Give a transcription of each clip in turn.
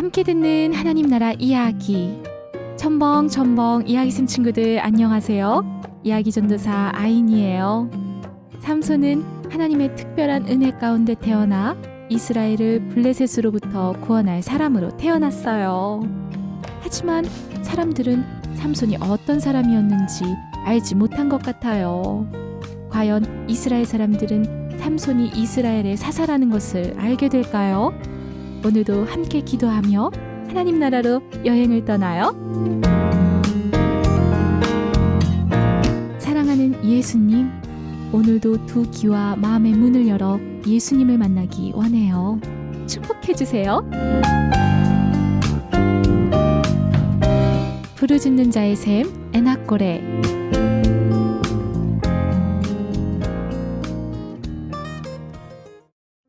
함께 듣는 하나님 나라 이야기. 첨벙첨벙 이야기씀 친구들 안녕하세요. 이야기 전도사 아인이에요. 삼손은 하나님의 특별한 은혜 가운데 태어나 이스라엘을 블레셋으로부터 구원할 사람으로 태어났어요. 하지만 사람들은 삼손이 어떤 사람이었는지 알지 못한 것 같아요. 과연 이스라엘 사람들은 삼손이 이스라엘의 사사라는 것을 알게 될까요? 오늘도 함께 기도하며 하나님 나라로 여행을 떠나요. 사랑하는 예수님, 오늘도 두 귀와 마음의 문을 열어 예수님을 만나기 원해요. 축복해 주세요. 부르짖는 자의 샘 에낙고레.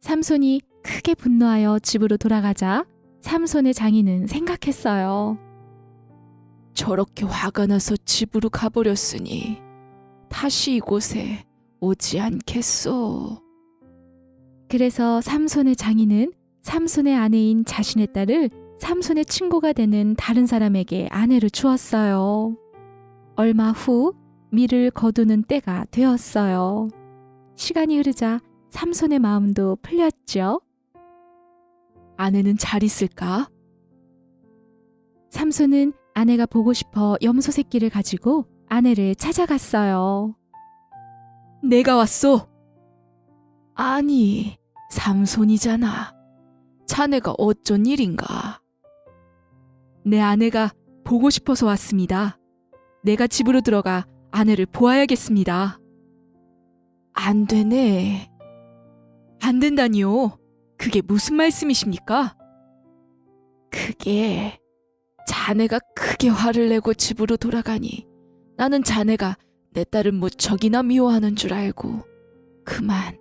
삼손이 크게 분노하여 집으로 돌아가자 삼손의 장인은 생각했어요. 저렇게 화가 나서 집으로 가버렸으니 다시 이곳에 오지 않겠소. 그래서 삼손의 장인은 삼손의 아내인 자신의 딸을 삼손의 친구가 되는 다른 사람에게 아내를 주었어요. 얼마 후 밀을 거두는 때가 되었어요. 시간이 흐르자 삼손의 마음도 풀렸죠. 아내는 잘 있을까? 삼손은 아내가 보고 싶어 염소 새끼를 가지고 아내를 찾아갔어요. 내가 왔소. 아니, 삼손이잖아. 자네가 어쩐 일인가? 내 아내가 보고 싶어서 왔습니다. 내가 집으로 들어가 아내를 보아야겠습니다. 안 되네. 안 된다니요. 그게 무슨 말씀이십니까? 그게 자네가 크게 화를 내고 집으로 돌아가니 나는 자네가 내 딸을 무척이나 미워하는 줄 알고 그만.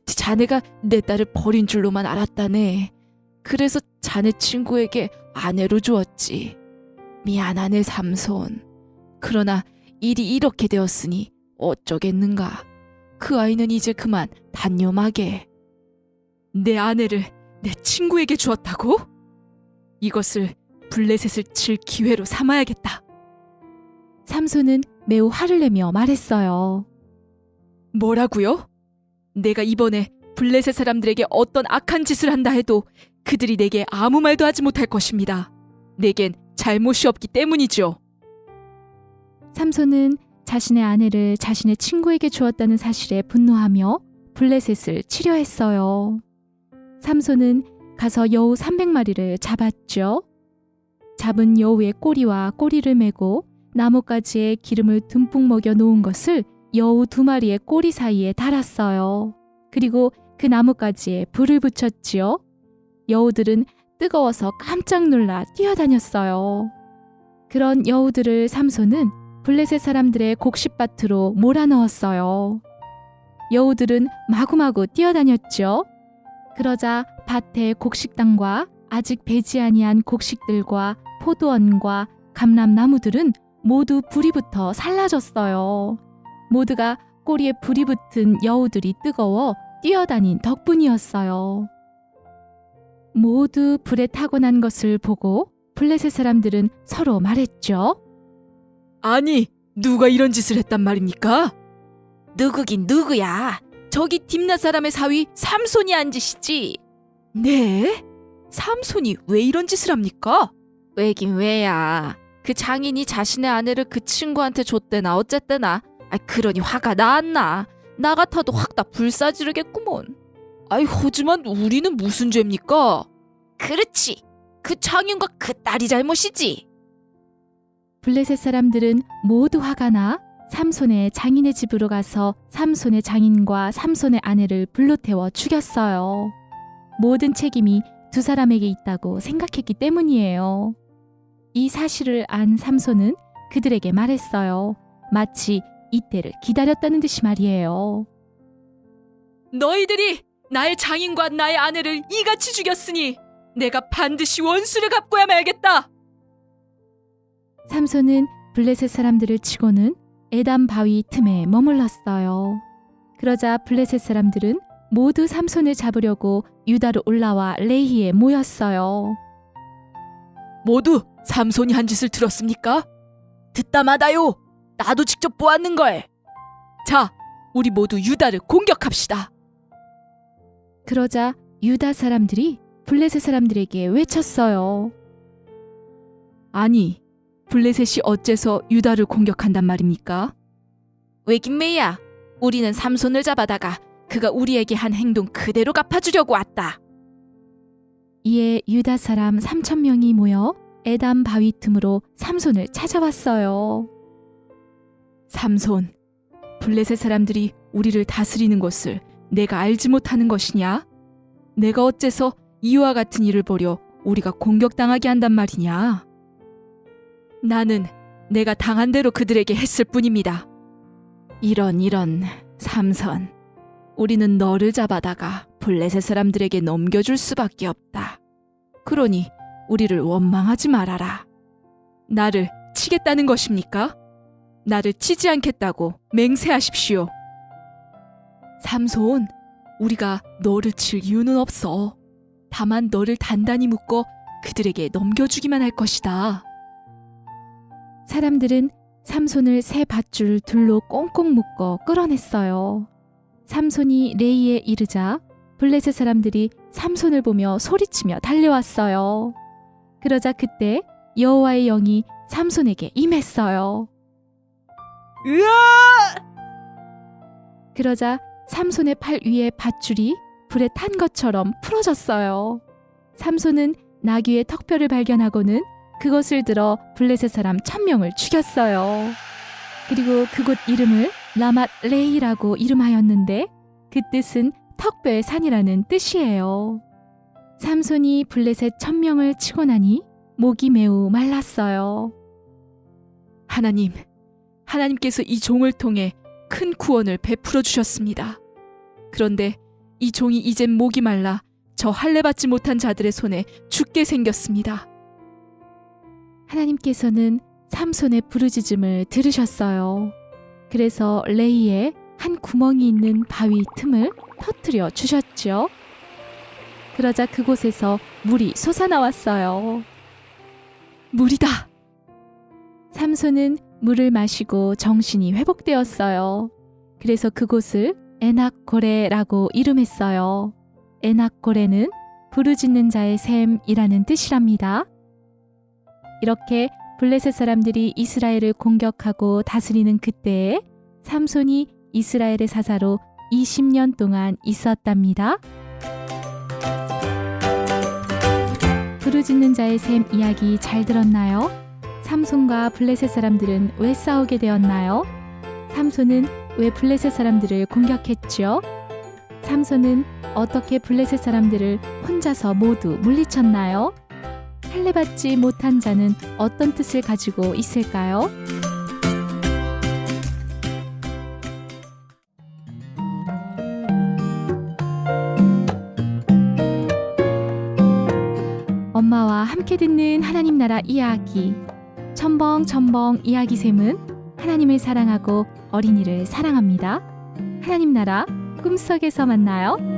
자네가 내 딸을 버린 줄로만 알았다네. 그래서 자네 친구에게 아내로 주었지. 미안하네 삼손. 그러나 일이 이렇게 되었으니 어쩌겠는가. 그 아이는 이제 그만 단념하게. 내 아내를 내 친구에게 주었다고? 이것을 블레셋을 칠 기회로 삼아야겠다. 삼손은 매우 화를 내며 말했어요. 뭐라고요? 내가 이번에 블레셋 사람들에게 어떤 악한 짓을 한다 해도 그들이 내게 아무 말도 하지 못할 것입니다. 내겐 잘못이 없기 때문이죠. 삼손은 자신의 아내를 자신의 친구에게 주었다는 사실에 분노하며 블레셋을 치려 했어요. 삼손은 가서 여우 300마리를 잡았죠. 잡은 여우의 꼬리와 꼬리를 메고 나뭇가지에 기름을 듬뿍 먹여 놓은 것을 여우 2마리의 꼬리 사이에 달았어요. 그리고 그 나뭇가지에 불을 붙였지요. 여우들은 뜨거워서 깜짝 놀라 뛰어다녔어요. 그런 여우들을 삼손은 블레셋 사람들의 곡식밭으로 몰아넣었어요. 여우들은 마구마구 뛰어다녔죠. 그러자 밭의 곡식당과 아직 배지 아니한 곡식들과 포도원과 감람나무들은 모두 불이 붙어 살라졌어요. 모두가 꼬리에 불이 붙은 여우들이 뜨거워 뛰어다닌 덕분이었어요. 모두 불에 타고난 것을 보고 블레셋 사람들은 서로 말했죠. 아니, 누가 이런 짓을 했단 말입니까? 누구긴 누구야. 저기 딥낫 사람의 사위 삼손이 한 짓이지. 네? 삼손이 왜 이런 짓을 합니까? 왜긴 왜야. 그 장인이 자신의 아내를 그 친구한테 줬대나 어쨌대나. 그러니 화가 나왔나. 나 같아도 확 다 불사지르겠구먼. 하지만 우리는 무슨 죄입니까? 그렇지. 그 장인과 그 딸이 잘못이지. 블레셋 사람들은 모두 화가 나 삼손의 장인의 집으로 가서 삼손의 장인과 삼손의 아내를 불로 태워 죽였어요. 모든 책임이 두 사람에게 있다고 생각했기 때문이에요. 이 사실을 안 삼손은 그들에게 말했어요. 마치 이때를 기다렸다는 듯이 말이에요. 너희들이 나의 장인과 나의 아내를 이같이 죽였으니 내가 반드시 원수를 갚고야 말겠다. 삼손은 블레셋 사람들을 치고는 에담 바위 틈에 머물렀어요. 그러자 블레셋 사람들은 모두 삼손을 잡으려고 유다로 올라와 레히에 모였어요. 모두 삼손이 한 짓을 들었습니까? 듣다마다요. 나도 직접 보았는걸. 자, 우리 모두 유다를 공격합시다. 그러자 유다 사람들이 블레셋 사람들에게 외쳤어요. 아니, 블레셋이 어째서 유다를 공격한단 말입니까? 왜긴매야, 우리는 삼손을 잡아다가 그가 우리에게 한 행동 그대로 갚아주려고 왔다. 이에 유다 사람 3,000명이 모여 에담 바위 틈으로 삼손을 찾아왔어요. 삼손, 블레셋 사람들이 우리를 다스리는 것을 내가 알지 못하는 것이냐? 내가 어째서 이와 같은 일을 벌여 우리가 공격당하게 한단 말이냐? 나는 내가 당한 대로 그들에게 했을 뿐입니다. 이런 삼손, 우리는 너를 잡아다가 블레셋 사람들에게 넘겨줄 수밖에 없다. 그러니 우리를 원망하지 말아라. 나를 치겠다는 것입니까? 나를 치지 않겠다고 맹세하십시오. 삼손, 우리가 너를 칠 이유는 없어. 다만 너를 단단히 묶어 그들에게 넘겨주기만 할 것이다. 사람들은 삼손을 새 밧줄 둘로 꽁꽁 묶어 끌어냈어요. 삼손이 레이에 이르자 블레셋 사람들이 삼손을 보며 소리치며 달려왔어요. 그러자 그때 여호와의 영이 삼손에게 임했어요. 으아! 그러자 삼손의 팔 위에 밧줄이 불에 탄 것처럼 풀어졌어요. 삼손은 나귀의 턱뼈를 발견하고는 그것을 들어 블레셋 사람 1,000명을 죽였어요. 그리고 그곳 이름을 라맛 레이라고 이름하였는데 그 뜻은 턱뼈의 산이라는 뜻이에요. 삼손이 블레셋 1,000명을 치고 나니 목이 매우 말랐어요. 하나님께서 이 종을 통해 큰 구원을 베풀어 주셨습니다. 그런데 이 종이 이젠 목이 말라 저 할례받지 못한 자들의 손에 죽게 생겼습니다. 하나님께서는 삼손의 부르짖음을 들으셨어요. 그래서 레이에 한 구멍이 있는 바위 틈을 터뜨려 주셨죠. 그러자 그곳에서 물이 솟아나왔어요. 물이다! 삼손은 물을 마시고 정신이 회복되었어요. 그래서 그곳을 에낙고레라고 이름했어요. 에낙고레는 부르짖는 자의 샘이라는 뜻이랍니다. 이렇게 블레셋 사람들이 이스라엘을 공격하고 다스리는 그때에 삼손이 이스라엘의 사사로 20년 동안 있었답니다. 부르짖는 자의 샘 이야기 잘 들었나요? 삼손과 블레셋 사람들은 왜 싸우게 되었나요? 삼손은 왜 블레셋 사람들을 공격했죠? 삼손은 어떻게 블레셋 사람들을 혼자서 모두 물리쳤나요? 할례받지 못한 자는 어떤 뜻을 가지고 있을까요? 엄마와 함께 듣는 하나님 나라 이야기. 첨벙첨벙 이야기샘은 하나님을 사랑하고 어린이를 사랑합니다. 하나님 나라 꿈속에서 만나요.